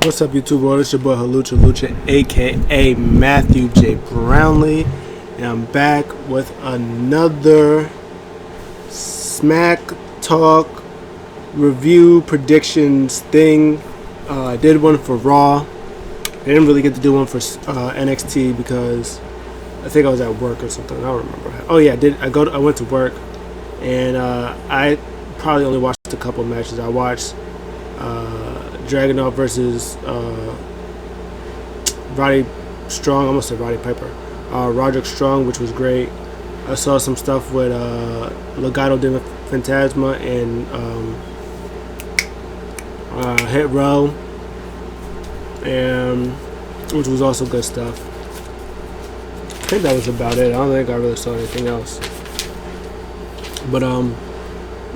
What's up, YouTube world? It's your boy Lucha, aka Matthew J. Brownlee, and I'm back with another Smack Talk review predictions thing. I did one for Raw. I didn't really get to do one for NXT because I think I was at work or something. I don't remember. Oh yeah, I went to work, and I probably only watched a couple matches. I watched Dragunov versus Roddy Strong. I almost said Roddy Piper. Roderick Strong, which was great. I saw some stuff with Legado de Fantasma and Hit Row, and which was also good stuff. I think that was about it. I don't think I really saw anything else. But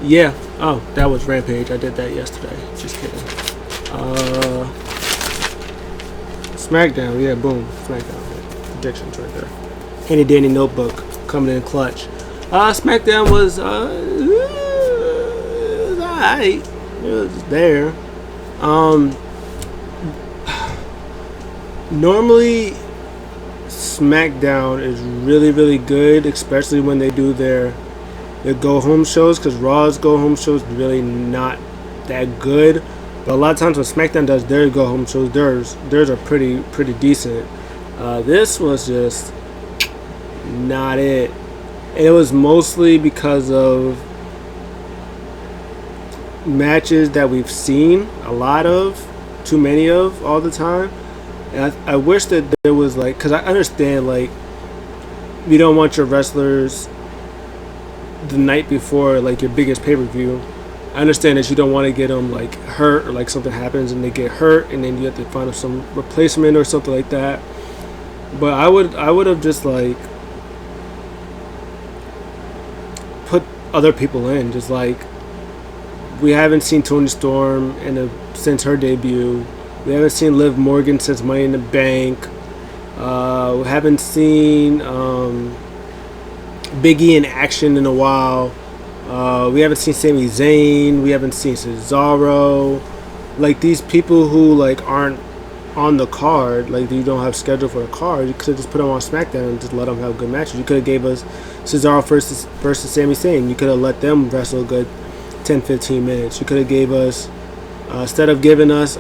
yeah. Oh, that was Rampage. I did that yesterday. Just kidding. Smackdown, yeah, boom, Smackdown, predictions right there. Handy dandy notebook coming in clutch. Smackdown was alright. It was there. Normally Smackdown is really good, especially when they do their go home shows, because Raw's go home shows really not that good. But a lot of times when SmackDown does their go home shows, theirs are pretty decent. This was just not it. And it was mostly because of matches that we've seen a lot of, too many of all the time. And I wish that there was because I understand you don't want your wrestlers the night before your biggest pay-per-view. I understand that you don't want to get them hurt or something happens and they get hurt and then you have to find some replacement or something like that. But I would have just put other people in. Just we haven't seen Toni Storm since her debut. We haven't seen Liv Morgan since Money in the Bank. We haven't seen Big E in action in a while. We haven't seen Sami Zayn. We haven't seen Cesaro. These people who aren't on the card, you don't have scheduled for the card. You could have just put them on SmackDown and just let them have good matches. You could have gave us Cesaro versus Sami Zayn. You could have let them wrestle a good 10-15 minutes. You could have gave us instead of giving us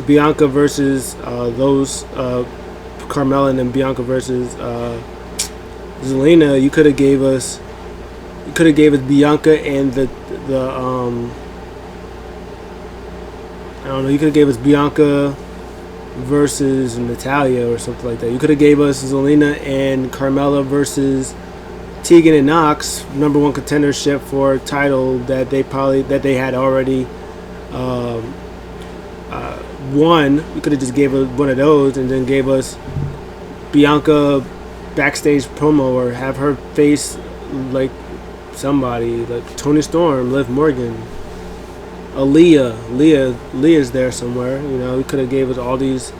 Bianca versus Carmella and Bianca versus Zelina. You could have gave us Bianca and the I don't know. You could have gave us Bianca versus Natalya or something like that. You could have gave us Zelina and Carmella versus Tegan and Knox, #1 contendership for a title that they had already won. We could have just gave us one of those and then gave us Bianca backstage promo, or have her face somebody Toni Storm, Liv Morgan, Leah's there somewhere. We could have gave us all these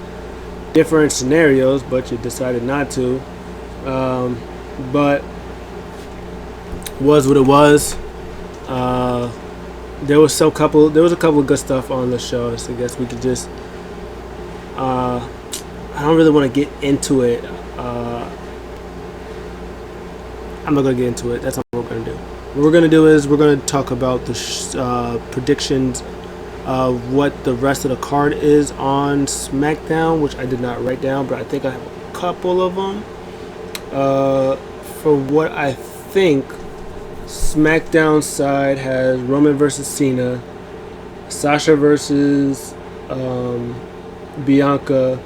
different scenarios, but you decided not to. But was what it was. There was a couple of good stuff on the show, so I guess we could just I don't really want to get into it. I'm not going to get into it. That's not what we're going to do. What we're going to do is we're going to talk about the predictions of what the rest of the card is on SmackDown, which I did not write down, but I think I have a couple of them. For what I think, SmackDown side has Roman versus Cena, Sasha versus Bianca,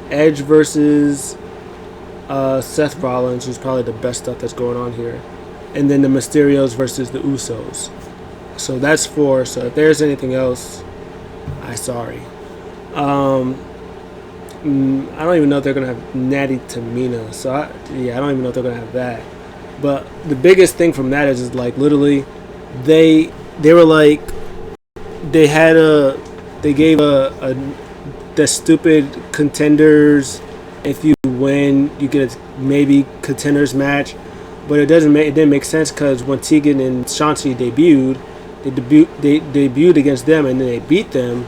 Edge versus Seth Rollins, who's probably the best stuff that's going on here, and then the Mysterios versus the Usos. So that's 4. So if there's anything else, I'm sorry. I don't even know if they're gonna have Natty Tamina. So I don't even know if they're gonna have that. But the biggest thing from that is literally they were they gave the Stupid Contenders, if you win you get a maybe contenders match, but it didn't make sense because when Tegan and Shanti debuted, They debuted against them, and then they beat them.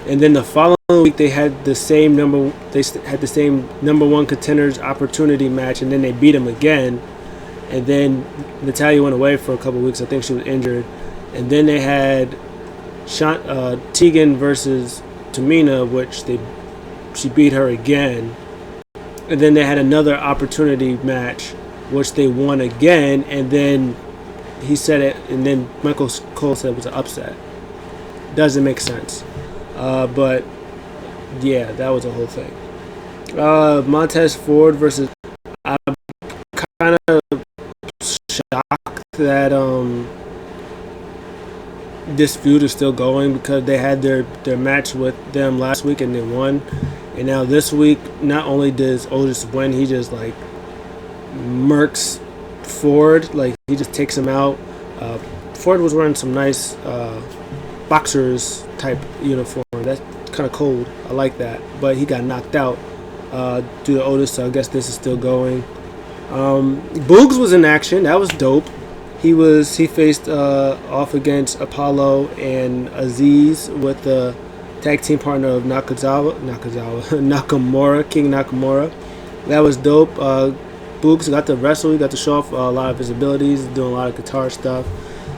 And then the following week they had the same number one contenders opportunity match, and then they beat them again. And then Natalya went away for a couple weeks. I think she was injured. And then they had Tegan versus Tamina, which she beat her again. And then they had another opportunity match, which they won again. And then he said it, and then Michael Cole said it was an upset. Doesn't make sense. But yeah, that was a whole thing. Montez Ford versus. I'm kind of shocked that this feud is still going, because they had their match with them last week and they won. And now this week, not only does Otis win, he just like murks Ford. Like, he just takes him out. Ford was wearing some nice boxers type uniform. That's kind of cold. I like that. But he got knocked out due to Otis, so I guess this is still going. Boogs was in action. That was dope. He faced off against Apollo and Aziz with the tag team partner of Nakamura, King Nakamura. That was dope. Boogs got to wrestle. He got to show off a lot of his abilities, doing a lot of guitar stuff.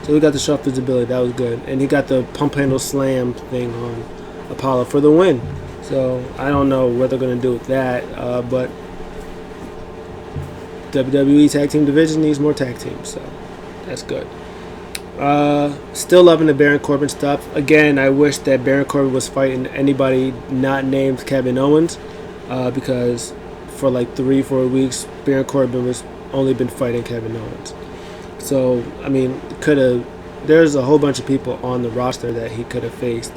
So he got to show off his ability. That was good. And he got the pump handle slam thing on Apollo for the win. So I don't know what they're going to do with that. But WWE Tag Team Division needs more tag teams. So that's good. Still loving the Baron Corbin stuff. Again, I wish that Baron Corbin was fighting anybody not named Kevin Owens, because for like 3-4 weeks, Baron Corbin was only been fighting Kevin Owens. So I mean, there's a whole bunch of people on the roster that he could have faced.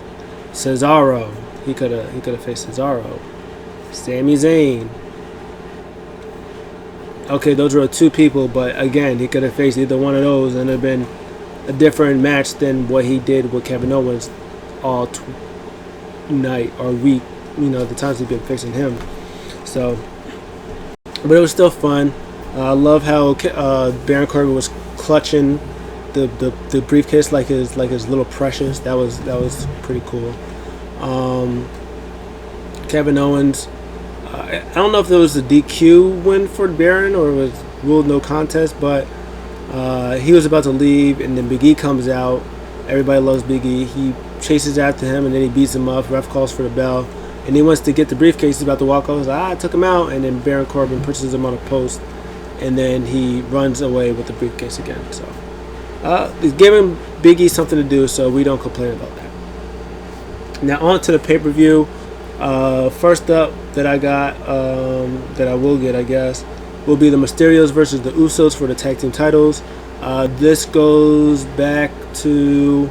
Cesaro, he could have faced Cesaro. Sami Zayn. Okay, those were two people, but again, he could have faced either one of those, and it'd have been a different match than what he did with Kevin Owens all night or week. The times he'd been facing him. So, but it was still fun. I love how Baron Corbin was clutching the briefcase like his little precious. That was pretty cool. Kevin Owens. I don't know if there was a DQ win for Baron or it was ruled no contest, but he was about to leave, and then Big E comes out. Everybody loves Big E. He chases after him, and then he beats him up. Ref calls for the bell, and he wants to get the briefcase. He's about to walk over. He's like, I took him out, and then Baron Corbin pushes him on a post, and then he runs away with the briefcase again. So he's giving Big E something to do, so we don't complain about that. Now on to the pay-per-view. First up that I got, that I will get, I guess, will be the Mysterios versus the Usos for the tag team titles. This goes back to,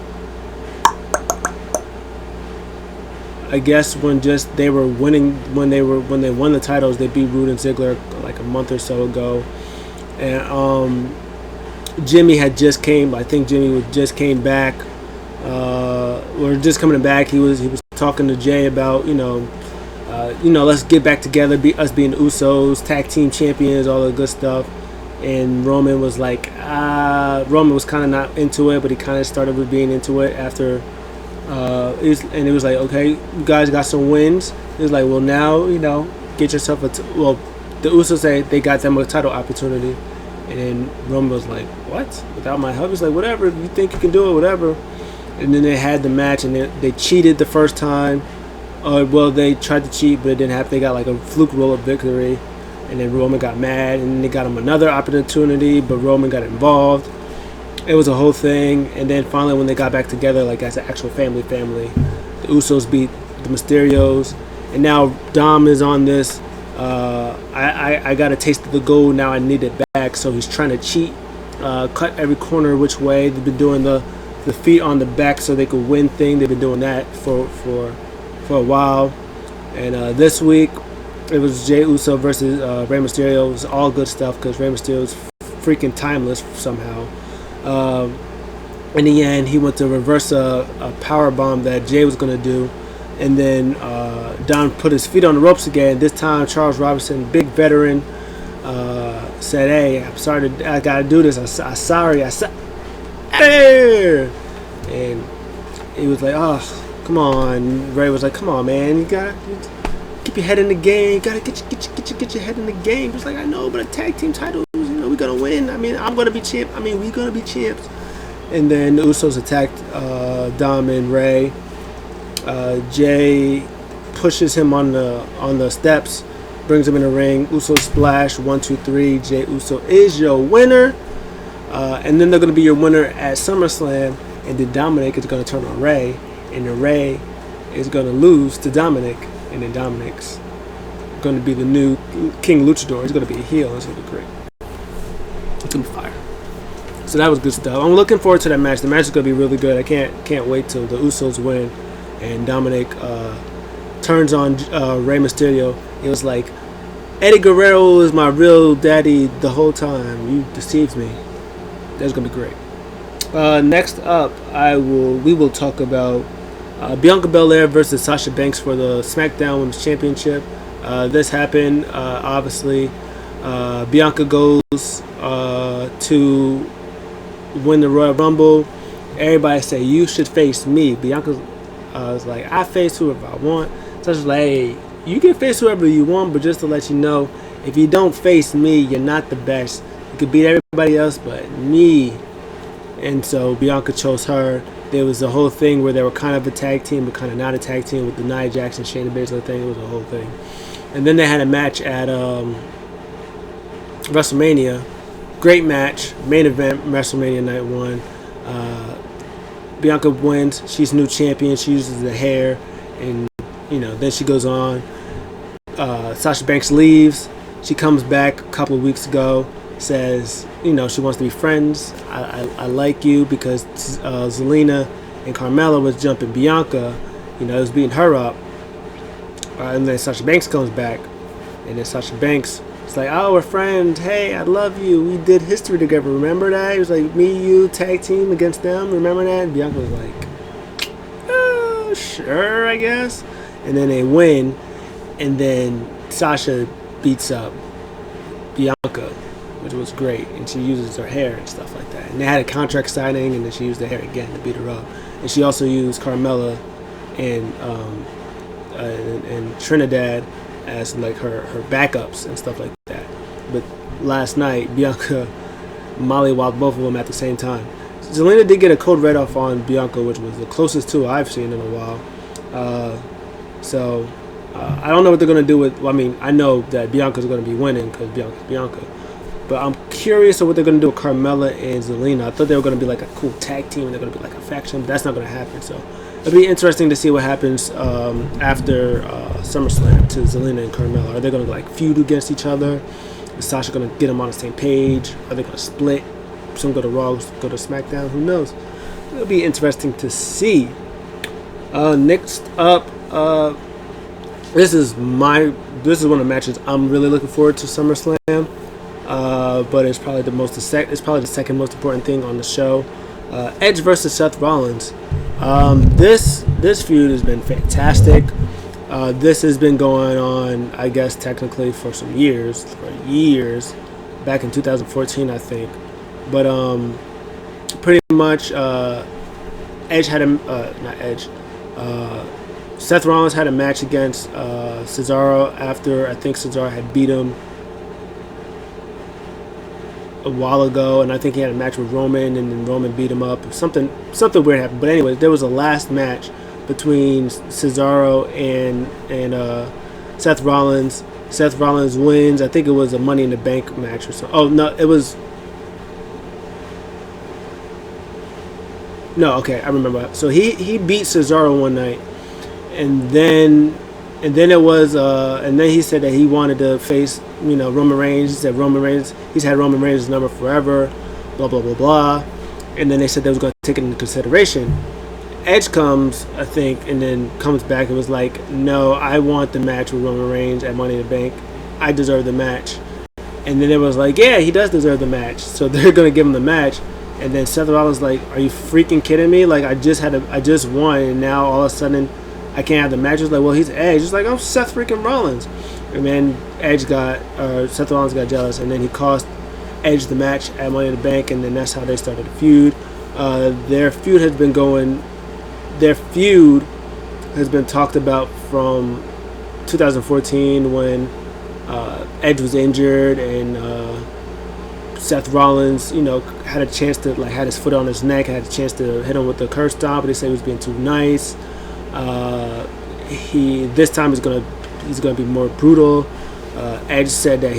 I guess, when they were winning, when they won the titles. They beat Rude and Ziggler like a month or so ago, and Jimmy had just came. I think Jimmy just came back, or just coming back. He was talking to Jay about let's get back together, us being the Usos, tag team champions, all the good stuff. And Roman was like, Roman was kind of not into it, but he kind of started with being into it after. And it was like, okay, you guys got some wins. It was like, well, now get yourself the Usos say they got them a title opportunity, and then Roman was like, what? Without my help? He's like, whatever. You think you can do it? Whatever. And then they had the match, and they cheated the first time. They tried to cheat, but it didn't happen. They got like a fluke roll-up victory, and then Roman got mad, and they got him another opportunity, but Roman got involved. It was a whole thing, and then finally when they got back together, like as an actual family, the Usos beat the Mysterios, and now Dom is on this. I got a taste of the gold, now I need it back. So he's trying to cheat, cut every corner which way. They've been doing the feet on the back so they could win thing. They've been doing that for a while. And this week it was Jey Uso versus Rey Mysterio. It was all good stuff because Rey Mysterio is freaking timeless somehow. In the end, he went to reverse a power bomb that Jay was going to do, and then Don put his feet on the ropes again. This time Charles Robinson, big veteran, said, hey, I'm sorry, I got to do this. I'm sorry. Hey! was like, oh, come on. Ray was like, come on, man. You gotta keep your head in the game. You gotta get your head in the game. He was like, I know, but a tag team title, we're gonna win. I mean, I'm gonna be champ. I mean, we're gonna be champs. And then the Usos attacked Dom and Ray. Jay pushes him on the steps, brings him in the ring. Uso splash, 1, 2, 3. Jay Uso is your winner. And then they're going to be your winner at SummerSlam. And then Dominick is going to turn on Ray. And then Ray is going to lose to Dominick. And then Dominick's going to be the new King Luchador. He's going to be a heel. It's going to be great. It's going to be fire. So that was good stuff. I'm looking forward to that match. The match is going to be really good. I can't wait till the Usos win. And Dominick turns on Rey Mysterio. It was like, Eddie Guerrero is my real daddy the whole time. You deceived me. That's gonna be great. Next up, we will talk about Bianca Belair versus Sasha Banks for the SmackDown Women's Championship. This happened. Obviously, Bianca goes to win the Royal Rumble. Everybody say you should face me. Bianca was like, I face whoever I want. Sasha's like, hey, you can face whoever you want, but just to let you know, if you don't face me, you're not the best. You could beat everybody else but me. And so Bianca chose her. There was a whole thing where they were kind of a tag team but kind of not a tag team with the Nia Jackson, Shayna Baszler thing. It was a whole thing. And then they had a match at WrestleMania. Great match. Main event, WrestleMania Night 1. Bianca wins. She's new champion. She uses the hair. And, then she goes on. Sasha Banks leaves. She comes back a couple of weeks ago. Says, she wants to be friends. I like you because Zelina and Carmella was jumping Bianca. It was beating her up. And then Sasha Banks comes back. And then Sasha Banks is like, oh, we're friends. Hey, I love you. We did history together. Remember that? It was like, me, you, tag team against them. Remember that? And Bianca was like, sure, I guess. And then they win. And then Sasha beats up Bianca, which was great. And she uses her hair and stuff like that. And they had a contract signing, and then she used the hair again to beat her up. And she also used Carmella and Trinidad as like her backups and stuff like that. But last night, Bianca mollywopped both of them at the same time. Zelina did get a code red off on Bianca, which was the closest to I've seen in a while. I don't know what they're going to do with... I know that Bianca's going to be winning because Bianca's Bianca. But I'm curious of what they're going to do with Carmella and Zelina. I thought they were going to be like a cool tag team and they're going to be like a faction, but that's not going to happen. So it'll be interesting to see what happens after SummerSlam to Zelina and Carmella. Are they going to like feud against each other? Is Sasha going to get them on the same page? Are they going to split? Some go to Raw, go to SmackDown. Who knows? It'll be interesting to see. Next up, this is one of the matches I'm really looking forward to SummerSlam. But it's probably the second most important thing on the show. Edge versus Seth Rollins. This feud has been fantastic. This has been going on, I guess, technically for years, back in 2014, I think. But pretty much, Seth Rollins had a match against Cesaro after I think Cesaro had beat him a while ago, and I think he had a match with Roman, and then Roman beat him up. Something weird happened. But anyway, there was a last match between Cesaro and Seth Rollins. Seth Rollins wins. I think it was a Money in the Bank match or something. Oh no, it was. No, okay, I remember. So he beat Cesaro one night, and then it was and then he said that he wanted to face Roman Reigns. He said he's had Roman Reigns' number forever, blah blah blah blah, and then they said they was going to take it into consideration. Edge comes, I think, and then comes back and was like, no, I want the match with Roman Reigns at Money in the Bank. I deserve the match. And then it was like, yeah, he does deserve the match. So they're going to give him the match. And then Seth Rollins like, are you freaking kidding me? Like, I just won, and now all of a sudden I can't have the match. It's like, well, he's Edge. It's like, I'm Seth freaking Rollins. And then Seth Rollins got jealous, and then he cost Edge the match at Money in the Bank, and then that's how they started the feud. Their feud has been going their feud has been talked about from 2014 when Edge was injured and Seth Rollins, had a chance to had his foot on his neck, had a chance to hit him with the curse stomp, but they said he was being too nice. This time he's gonna be more brutal. Edge said that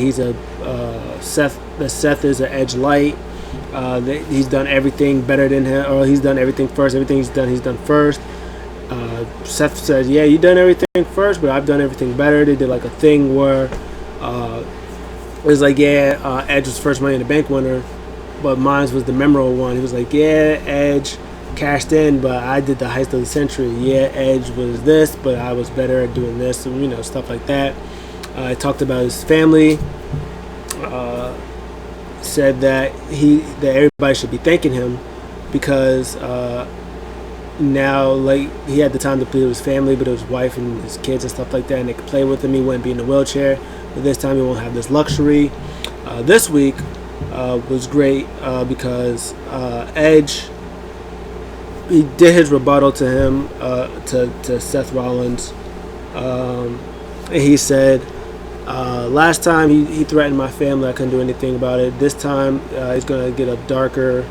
Seth is an Edge light. He's done everything better than him, or he's done everything first. Everything he's done first. Seth says, yeah, you done everything first, but I've done everything better. They did like a thing where it was like, yeah, Edge was first Money in the Bank winner, but mine was the memorable one. He was like, yeah, Edge cashed in, but I did the heist of the century. Yeah, Edge was this, but I was better at doing this, and stuff like that. He talked about his family. Said that everybody should be thanking him because now he had the time to play with his family, but it was his wife and his kids and stuff like that, and they could play with him. He wouldn't be in a wheelchair, but this time he won't have this luxury. This week was great because Edge, he did his rebuttal to him to Seth Rollins, and he said, last time he threatened my family, I couldn't do anything about it. This time he's gonna get a darker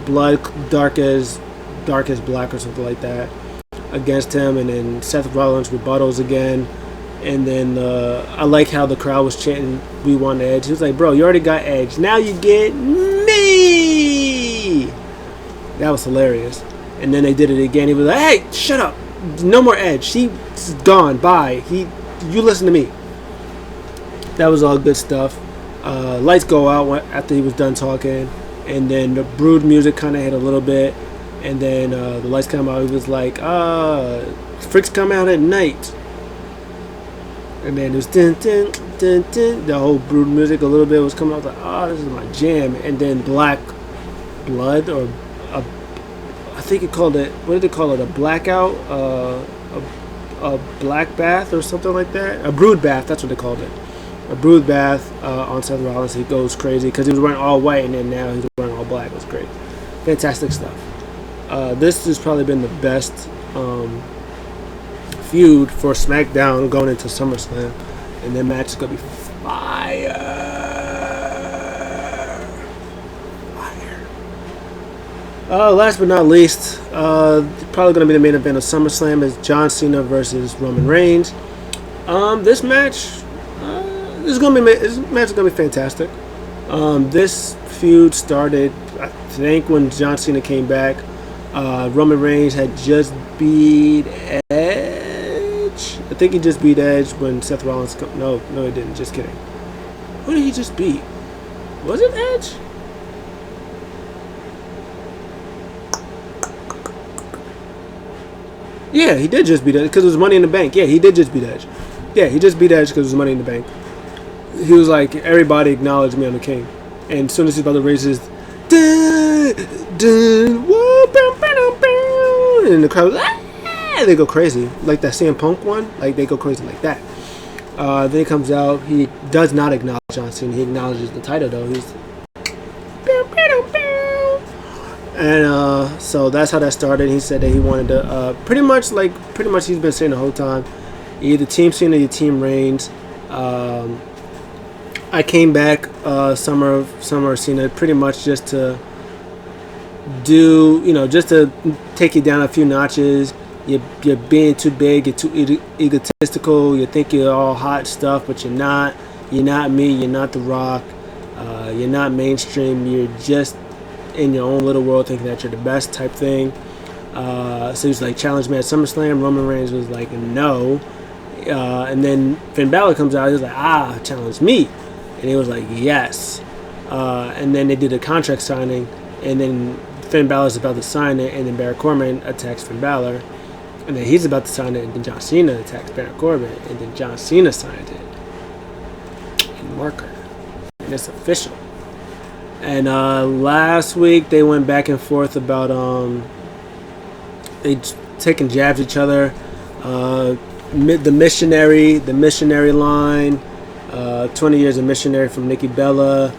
blood, dark as black or something like that against him. And then Seth Rollins rebuttals again, and then I like how the crowd was chanting, "We want Edge." He was like, "Bro, you already got Edge. Now you get me." That was hilarious. And then they did it again. He was like, "Hey, shut up! No more Edge. She's gone. Bye. You listen to me." That was all good stuff. Lights go out after he was done talking, and then the Brood music kind of hit a little bit, and then the lights come out. He was like, "Freaks come out at night," and then it was dun, dun, dun, dun. The whole Brood music a little bit was coming out. I was like, this is my jam. And then Black Blood, or I think it called it. What did they call it? A blackout, a black bath or something like that. A Broodbath. That's what they called it. A Broodbath on Seth Rollins. He goes crazy because he was wearing all white, and then now he's wearing all black. It was great. Fantastic stuff. This has probably been the best feud for Smackdown going into SummerSlam, and their match is going to be fire. Last but not least, probably going to be the main event of SummerSlam is John Cena versus Roman Reigns. This match... This match is gonna be fantastic. This feud started, I think, when John Cena came back. Roman Reigns had just beat Edge. I think he just beat Edge when Seth Rollins. No, he didn't. Just kidding. Who did he just beat? Was it Edge? Yeah, he did just beat Edge because it was Money in the Bank. Yeah, he did just beat Edge. Yeah, he just beat Edge because it was Money in the Bank. He was like, everybody acknowledge me, I'm the king. And as soon as he's about to raise his dun, dun, whoa, bow, bow, bow, and the crowd, they go crazy. Like that CM Punk one, like they go crazy like that. Then he comes out, he does not acknowledge John Cena, he acknowledges the title though. He's bow, bow, bow. And so that's how that started. He said that he wanted to pretty much he's been saying the whole time, either Team Cena or your Team Reigns. I came back summer Cena pretty much just to do, just to take you down a few notches. You're being too big, you're too egotistical, you think you're all hot stuff, but you're not. You're not me, you're not The Rock, you're not mainstream, you're just in your own little world thinking that you're the best type thing. So he was like, challenge me at SummerSlam. Roman Reigns was like, no. And then Finn Balor comes out, he was like, challenge me. And he was like, yes. And then they did a contract signing, and then Finn Balor's about to sign it, and then Baron Corbin attacks Finn Balor, and then he's about to sign it, and then John Cena attacks Baron Corbin, and then John Cena signed it. And marker. And it's official. And last week they went back and forth about they taking jabs at each other. The missionary line. 20 years of missionary from Nikki Bella.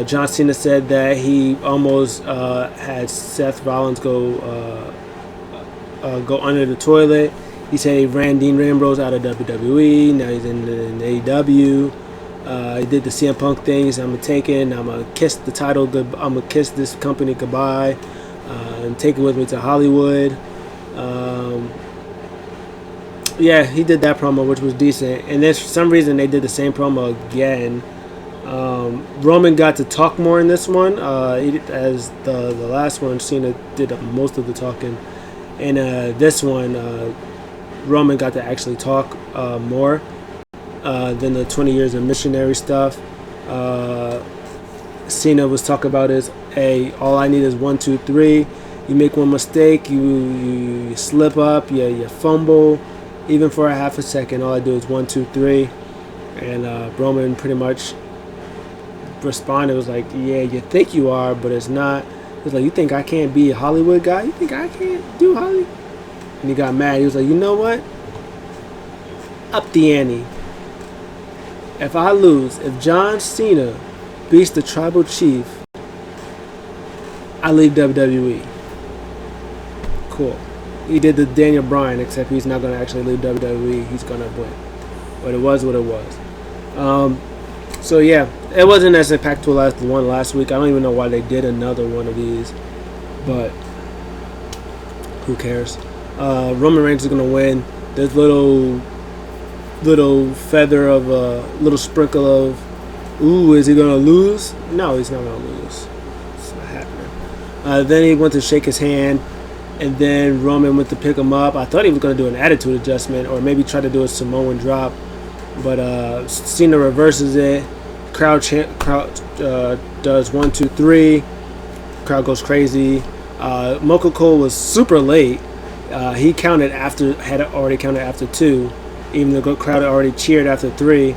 John Cena said that he almost had Seth Rollins go go under the toilet. He said he ran Dean Ambrose out of WWE. Now he's in AEW. He did the CM Punk thing. He said, I'm going to take it. I'm going to kiss the title. I'm going to kiss this company goodbye and take it with me to Hollywood. Yeah, he did that promo, which was decent. And then for some reason, they did the same promo again. Roman got to talk more in this one. As the last one, Cena did most of the talking. And this one, Roman got to actually talk more than the 20 years of missionary stuff. Cena was talking about his, hey, all I need is 1, 2, 3. You make one mistake, you slip up, you fumble. Even for a half a second, all I do is 1, 2, 3. And Roman pretty much responded, was like, yeah, you think you are, but it's not. He's like, you think I can't be a Hollywood guy? You think I can't do Hollywood? And he got mad. He was like, you know what? Up the ante. If I lose, if John Cena beats the Tribal Chief, I leave WWE. Cool. He did the Daniel Bryan, except he's not going to actually leave WWE. He's going to win. But it was what it was. So yeah, it wasn't as impactful as the one last week. I don't even know why they did another one of these, but who cares? Roman Reigns is gonna win. There's little feather of little sprinkle of, ooh, is he gonna lose? No, he's not gonna lose. It's not happening. Then he went to shake his hand, and then Roman went to pick him up. I thought he was gonna do an attitude adjustment, or maybe try to do a Samoan drop. But Cena reverses it. Crowd does 1, 2, 3. Crowd goes crazy. Mocha Cole was super late. He had already counted after 2, even though the crowd had already cheered after 3.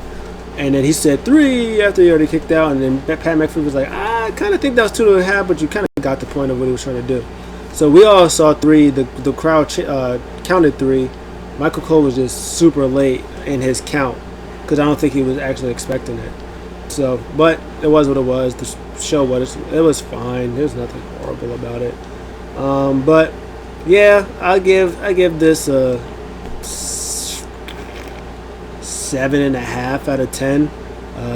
And then he said 3 after he already kicked out. And then Pat McAfee was like, I kind of think that was 2.5, but you kind of got the point of what he was trying to do. So we all saw 3. The crowd counted 3. Michael Cole was just super late in his count, because I don't think he was actually expecting it. So, but it was what it was. The show it was fine. There's nothing horrible about it. But yeah, I give this a 7.5 out of 10.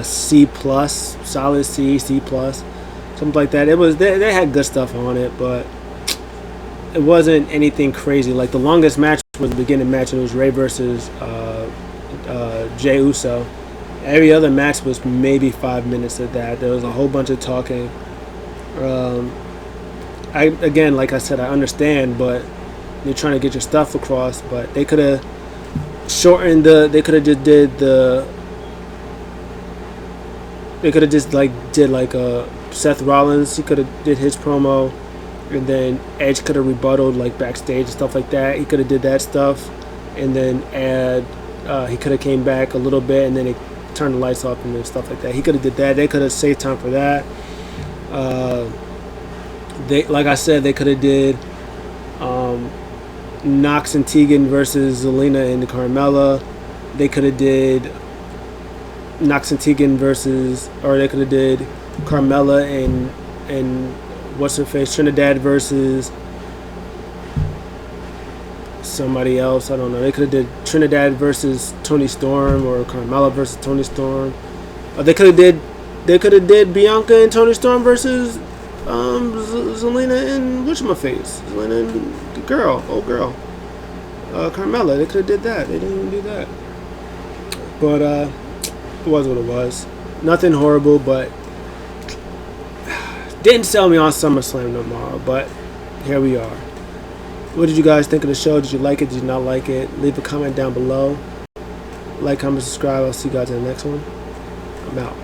C plus, solid C plus, something like that. It was they had good stuff on it, but it wasn't anything crazy. Like the longest match was the beginning match, and it was Ray versus Jey Uso. Every other match was maybe 5 minutes of that. There was a whole bunch of talking. Again, like I said, I understand, but you're trying to get your stuff across. But they could have shortened they could have just did Seth Rollins. He could have did his promo, and then Edge could have rebutted like backstage and stuff like that. He could have did that stuff, and then he could have came back a little bit, and then it turned the lights off and stuff like that. He could have did that. They could have saved time for that. Like I said, they could have did Knox and Tegan versus Zelina and Carmella. They could have did Knox and Tegan they could have did Carmella and what's her face, Trinidad versus somebody else. I don't know. They could have did Trinidad versus Toni Storm, or Carmella versus Toni Storm. They could have did Bianca and Toni Storm versus Zelina and whatchamaface, Zelina and the old girl, Carmella. They could have did that. They didn't even do that. But it was what it was. Nothing horrible, but didn't sell me on SummerSlam tomorrow. But here we are. What did you guys think of the show? Did you like it? Did you not like it? Leave a comment down below. Like, comment, subscribe. I'll see you guys in the next one. I'm out.